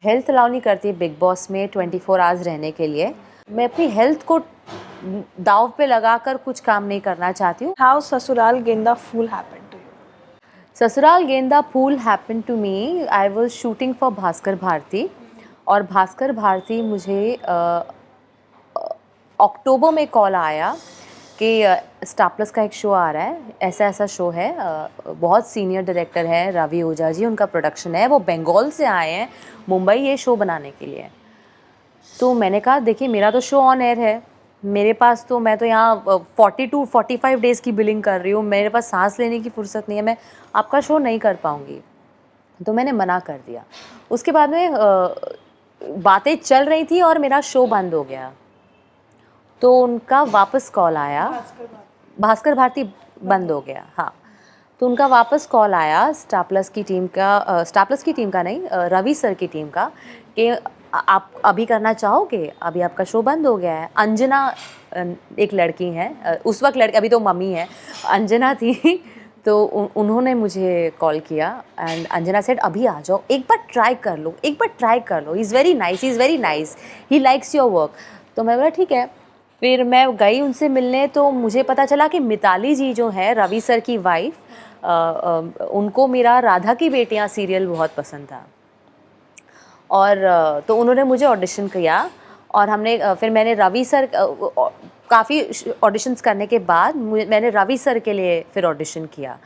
Health allow नहीं करती big boss में 24 आवर्स रहने के लिए। मैं अपनी हेल्थ को दांव पे लगाकर कुछ काम नहीं करना चाहती हूँ। How ससुराल गेंदा फूल happened to you? Sasural Genda Phool happen to me, I was shooting for Bhaskar Bharti और भास्कर भारती मुझे अक्टूबर में कॉल आया कि स्टार प्लस का एक शो आ रहा है, ऐसा ऐसा शो है, बहुत सीनियर डायरेक्टर है रवि ओझा जी, उनका प्रोडक्शन है, वो बंगाल से आए हैं मुंबई ये शो बनाने के लिए। तो मैंने कहा देखिए मेरा तो शो ऑन एयर है, मेरे पास तो मैं तो यहाँ 42-45 डेज़ की बिलिंग कर रही हूँ, मेरे पास सांस लेने की फुर्सत नहीं है, मैं आपका शो नहीं कर पाऊँगी। तो मैंने मना कर दिया। उसके बाद में बातें चल रही थी और मेरा शो बंद हो गया। तो उनका वापस कॉल आया, भास्कर भारती बंद हो गया, हाँ। तो उनका वापस कॉल आया स्टार प्लस की टीम का नहीं, रवि सर की टीम का, कि आप अभी करना चाहोगे, अभी आपका शो बंद हो गया है। अंजना एक लड़की है, उस वक्त लड़की, अभी तो मम्मी है, अंजना थी। तो उन्होंने मुझे कॉल किया एंड अंजना सेड अभी आ जाओ, एक बार ट्राई कर लो, एक बार ट्राई कर लो, he is very nice, he likes your work. तो मैं बोला ठीक है। फिर मैं गई उनसे मिलने, तो मुझे पता चला कि मिताली जी जो है रवि सर की वाइफ, उनको मेरा राधा की बेटियां सीरियल बहुत पसंद था और तो उन्होंने मुझे ऑडिशन किया और हमने फिर मैंने रवि सर काफ़ी ऑडिशंस करने के बाद मैंने रवि सर के लिए फिर ऑडिशन किया।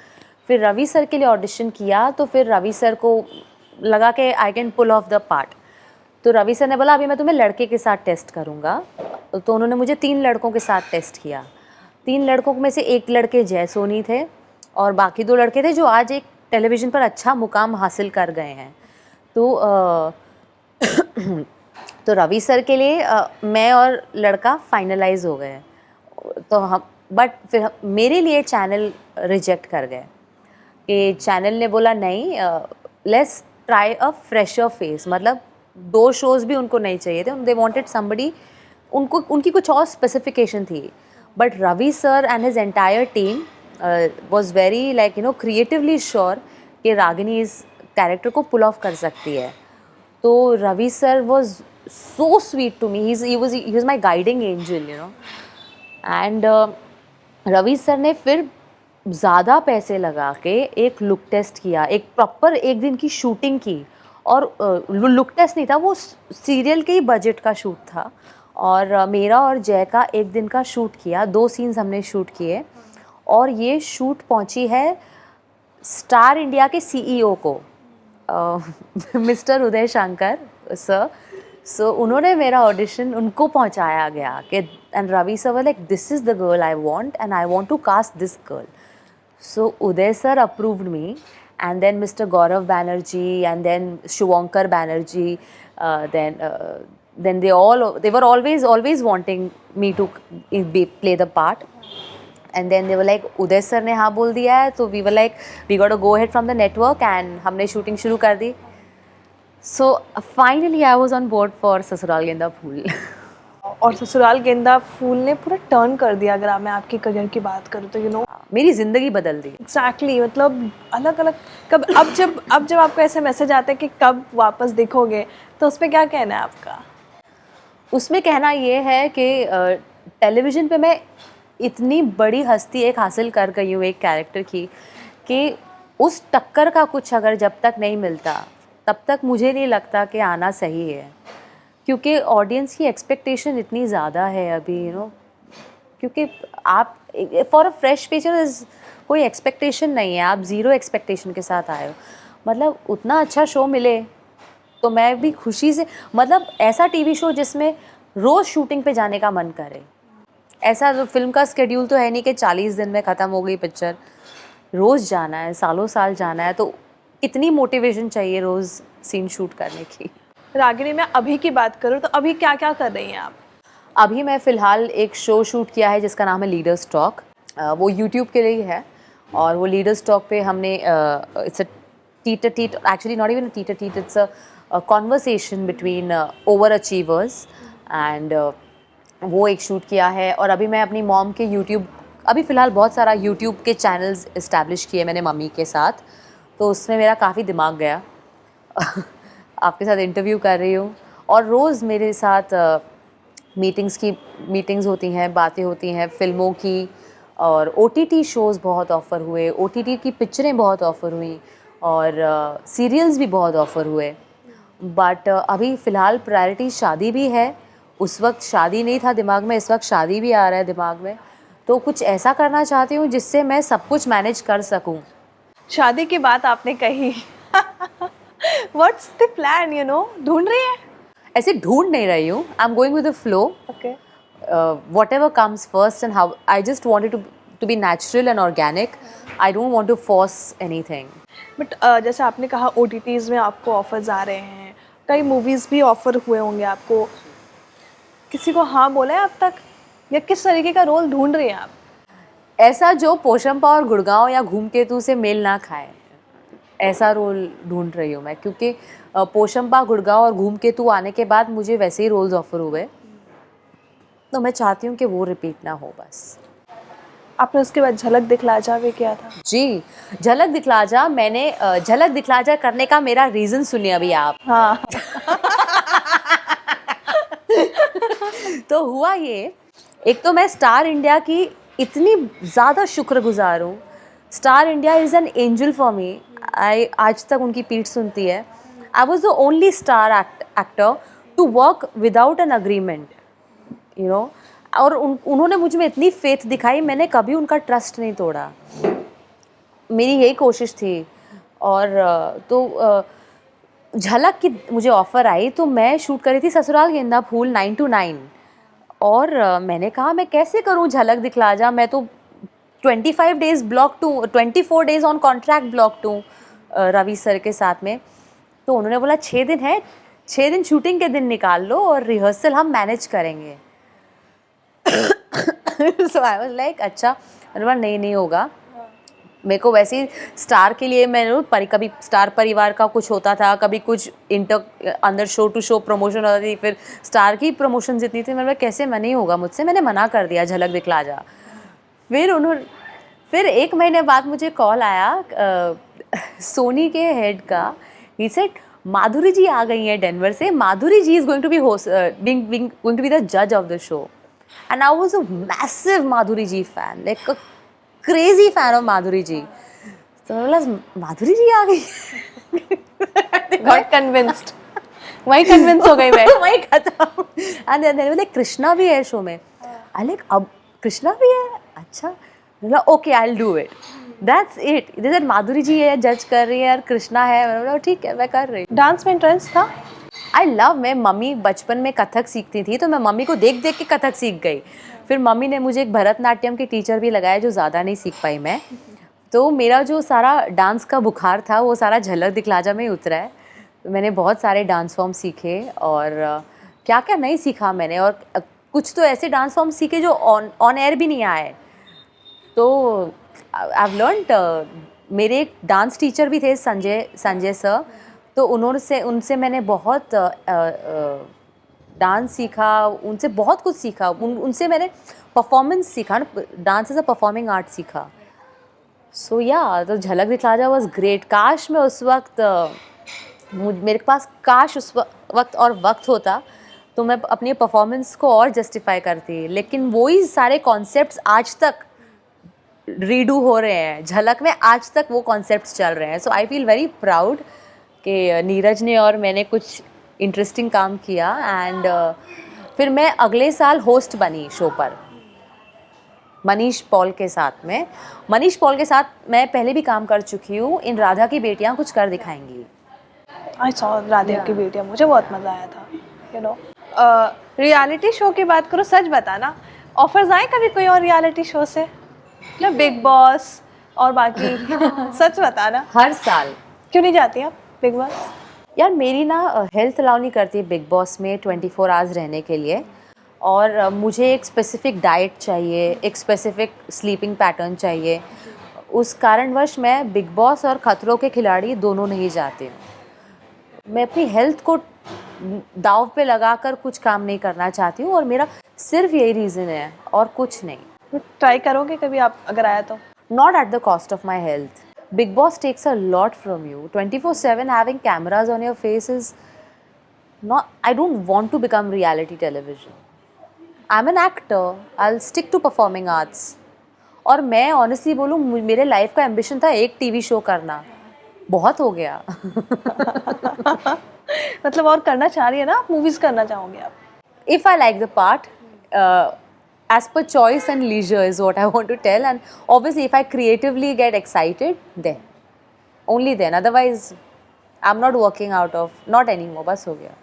फिर रवि सर के लिए ऑडिशन किया तो फिर रवि सर को लगा कि I can pull off the part. तो रवि सर ने बोला अभी मैं तुम्हें लड़के के साथ टेस्ट करूँगा। तो उन्होंने मुझे 3 लड़कों के साथ टेस्ट किया। 3 लड़कों में से एक लड़के जय सोनी थे और बाकी 2 लड़के थे जो आज एक टेलीविज़न पर अच्छा मुकाम हासिल कर गए हैं। तो तो रवि सर के लिए मैं और लड़का फाइनलाइज हो गए। तो हम बट फिर मेरे लिए चैनल रिजेक्ट कर गए कि चैनल ने बोला नहीं, let's try a fresher face, मतलब 2 शोज़ भी उनको नहीं चाहिए थे, दे वांटेड समबडी, उनकी कुछ और स्पेसिफिकेशन थी। But Ravi sir and his entire team was very like creatively sure कि रागिनी इस कैरेक्टर को पुल ऑफ कर सकती है। तो Ravi sir was so sweet to me. He was my guiding angel, And Ravi sir ने फिर ज़्यादा पैसे लगा के एक लुक टेस्ट किया, एक प्रॉपर एक दिन की शूटिंग की। और लुक टेस्ट नहीं था, वो सीरियल के ही बजट का शूट था। और मेरा और जय का एक दिन का शूट किया, 2 सीन्स हमने शूट किए और ये शूट पहुंची है स्टार इंडिया के सीईओ को, mister Uday Shankar sir. So उन्होंने मेरा ऑडिशन उनको पहुंचाया गया कि and Ravi sir was like this is the girl I want and I want to cast this girl. So Uday sir approved me and then Mr. Gaurav Banerjee and then Shubhankar Banerjee, then they were always wanting me to play the part. And then they were like Uday sir ने हाँ बोल दिया है, तो we were like we got to go ahead from the network and हमने shooting शुरू कर दी। So finally I was on board for ससुराल गेंदा फूल। और ससुराल गेंदा फूल ने पूरा टर्न कर दिया, अगर मैं आपके करियर की बात करूँ तो मेरी ज़िंदगी बदल दी। एग्जैक्टली, मतलब अलग अलग कब अब जब आपको ऐसे मैसेज आते हैं कि कब वापस देखोगे, तो उसमें क्या कहना है आपका? उसमें कहना ये है कि टेलीविज़न पे मैं इतनी बड़ी हस्ती एक हासिल कर गई हूँ एक कैरेक्टर की, कि उस टक्कर का कुछ अगर जब तक नहीं मिलता तब तक मुझे नहीं लगता कि आना सही है। क्योंकि ऑडियंस की एक्सपेक्टेशन इतनी ज़्यादा है अभी, क्योंकि आप फॉर अ फ्रेश फीचर कोई एक्सपेक्टेशन नहीं है, आप ज़ीरो एक्सपेक्टेशन के साथ आए हो। मतलब उतना अच्छा शो मिले तो मैं भी खुशी से, मतलब ऐसा टीवी शो जिसमें रोज़ शूटिंग पे जाने का मन करे। ऐसा फिल्म का स्केड्यूल तो है नहीं कि 40 दिन में ख़त्म हो गई पिक्चर, रोज़ जाना है, सालों साल जाना है, तो कितनी मोटिवेशन चाहिए रोज़ सीन शूट करने की। रागिनी में अभी की बात करूँ तो अभी क्या क्या कर रही हैं आप? अभी मैं फ़िलहाल एक शो शूट किया है जिसका नाम है लीडर्स टॉक। वो यूट्यूब के लिए है और वो लीडर्स टॉक पे हमने it's a tit actually not even a tit, it's a conversation between over achievers and वो एक शूट किया है। और अभी मैं अपनी मॉम के यूट्यूब, अभी फ़िलहाल बहुत सारा यूट्यूब के चैनल्स इस्टेब्लिश किए मैंने मम्मी के साथ, तो उसमें मेरा काफ़ी दिमाग गया आपके साथ इंटरव्यू कर रही हूँ, और रोज़ मेरे साथ मीटिंग्स होती हैं, बातें होती हैं फ़िल्मों की, और OTT शोज़ बहुत ऑफ़र हुए, OTT की पिक्चरें बहुत ऑफ़र हुई, और सीरियल्स भी बहुत ऑफ़र हुए। बट अभी फ़िलहाल प्रायोरिटी शादी भी है। उस वक्त शादी नहीं था दिमाग में, इस वक्त शादी भी आ रहा है दिमाग में। तो कुछ ऐसा करना चाहती हूँ जिससे मैं सब कुछ मैनेज कर सकूँ। शादी की बात आपने कही। What's the plan, you know, ढूंढ रही है? ऐसे ढूंढ नहीं रही हूँ, I am going with the flow. Okay. Whatever comes first, and how I just wanted to be natural and organic. I don't want to force anything. But जैसे आपने कहा OTTs में आपको ऑफर्स आ रहे हैं, कई मूवीज़ भी ऑफर हुए होंगे आपको, किसी को हाँ बोला है अब तक, या किस तरीके का रोल ढूंढ रही हैं आप? ऐसा जो पोशंपा और गुड़गांव या घूमकेतु से मेल ना खाए, ऐसा रोल ढूंढ रही हूँ मैं, क्योंकि पोशंपा, गुड़गांव और घूमकेतु आने के बाद मुझे वैसे ही रोल्स ऑफर हुए, तो मैं चाहती हूँ कि वो रिपीट ना हो बस। आपने उसके बाद झलक दिखला जा भी किया था। जी, झलक दिखला जा, मैंने झलक दिखला जा करने का मेरा रीज़न सुनिए अभी आप। हाँ। तो हुआ ये, एक तो मैं स्टार इंडिया की इतनी ज़्यादा शुक्रगुजार हूँ। Star India is an angel for me. आज तक उनकी पीठ सुनती है। I was the only star actor to work without an agreement, you know. और उन्होंने मुझ में इतनी फेथ दिखाई, मैंने कभी उनका ट्रस्ट नहीं तोड़ा। मेरी यही कोशिश थी। और झलक की मुझे ऑफ़र आई, तो मैं शूट कर रही थी ससुराल गेंदा फूल 9 to 9, और मैंने कहा मैं कैसे करूं झलक दिखला जा, मैं तो 25 days block to 24 days on contract block to Ravi sir के साथ में। तो उन्होंने बोला 6 दिन है, 6 दिन शूटिंग के दिन निकाल लो और रिहर्सल हम मैनेज करेंगे। सो आई वाज लाइक अच्छा। मैंने बोला नहीं होगा। मेरे को वैसे ही स्टार के लिए मैंने कभी स्टार परिवार का कुछ होता था, कभी कुछ अंदर शो टू शो प्रमोशन होती थी, फिर स्टार की प्रमोशन जितनी थी, मैंने कैसे मैं नहीं होगा मुझसे, मैंने मना कर दिया झलक दिखला जा। फिर 1 महीने बाद मुझे कॉल आया सोनी के हेड का। ही सेड माधुरी जी आ गई हैं डेनवर से, Madhuri ji is going to be going to be the जज of the show. And I was a massive Madhuri ji fan, like a crazy fan of Madhuri ji. तो मैं बोला माधुरी जी आ गई। Got convinced. वही कन्विंस हो गई मैं। वही खत्म। एंड देन बोले कृष्णा भी है शो में। आई लाइक अब कृष्णा भी है, अच्छा। बोला okay I will do it, that's it. इधर माधुरी जी है जज कर रही है और कृष्णा है, मैंने बोला ठीक है मैं कर रही हूँ। डांस में इंटरेस्ट था? आई लव, मैं मम्मी बचपन में कथक सीखती थी, तो मैं मम्मी को देख देख के कथक सीख गई। फिर मम्मी ने मुझे एक भरतनाट्यम की टीचर भी लगाया, जो ज़्यादा नहीं सीख पाई मैं। तो मेरा जो सारा डांस का बुखार था वो सारा झलक दिखला जा में ही उतरा है। मैंने बहुत सारे डांस फॉर्म सीखे, और क्या क्या नहीं सीखा मैंने, और कुछ तो ऐसे डांस फॉर्म सीखे जो ऑन एयर भी नहीं आए। तो आई हैव लर्नड। मेरे एक डांस टीचर भी थे संजय सर, तो उनसे मैंने बहुत डांस सीखा, उनसे बहुत कुछ सीखा। उनसे मैंने परफॉर्मेंस सीखा ना, dance as a performing art सीखा। सो या तो झलक दिखला जा वॉज ग्रेट। काश मैं उस वक्त मेरे पास काश उस वक्त और वक्त होता, तो मैं अपनी परफॉर्मेंस को और जस्टिफाई करती। लेकिन वही सारे कॉन्सेप्ट्स आज तक रीडू हो रहे हैं झलक में, आज तक वो कॉन्सेप्ट्स चल रहे हैं। सो आई फील वेरी प्राउड कि नीरज ने और मैंने कुछ इंटरेस्टिंग काम किया। एंड फिर मैं अगले साल होस्ट बनी शो पर मनीष पॉल के साथ में। मनीष पॉल के साथ मैं पहले भी काम कर चुकी हूँ, इन राधा की बेटियाँ कुछ कर दिखाएंगी। आई सॉ राधे की बेटियाँ, मुझे बहुत मज़ा आया था, यू नो। रियलिटी शो की बात करो, सच बताना, ऑफर्स आए कभी कोई और रियलिटी शो से, मतलब बिग बॉस और बाकी? सच बताना। हर साल। क्यों नहीं जाती आप बिग बॉस? यार मेरी ना हेल्थ अलाउ नहीं करती बिग बॉस में 24 आवर्स रहने के लिए, और मुझे एक स्पेसिफिक डाइट चाहिए, एक स्पेसिफिक स्लीपिंग पैटर्न चाहिए। उस कारणवश मैं बिग बॉस और खतरों के खिलाड़ी दोनों नहीं जाती हूँ। मैं अपनी हेल्थ को दांव पे लगाकर कुछ काम नहीं करना चाहती हूँ, और मेरा सिर्फ यही रीज़न है और कुछ नहीं। ट्राई करोगे कभी आप अगर आया तो? Not at the cost of my health. Big Boss takes a lot from you. 24/7 having cameras on your face is not. I don't want to become reality television. I'm an actor. I'll stick to performing arts. और मैं honestly बोलूँ मेरे life का ambition था एक TV show करना, बहुत हो गया. मतलब और करना चाह रही है ना, आप मूवीज करना चाहोगे आप? If I like the part, as per choice and leisure is what I want to tell, and obviously if I creatively get excited, then only then. Otherwise, I'm not working out of, not anymore. बस हो गया.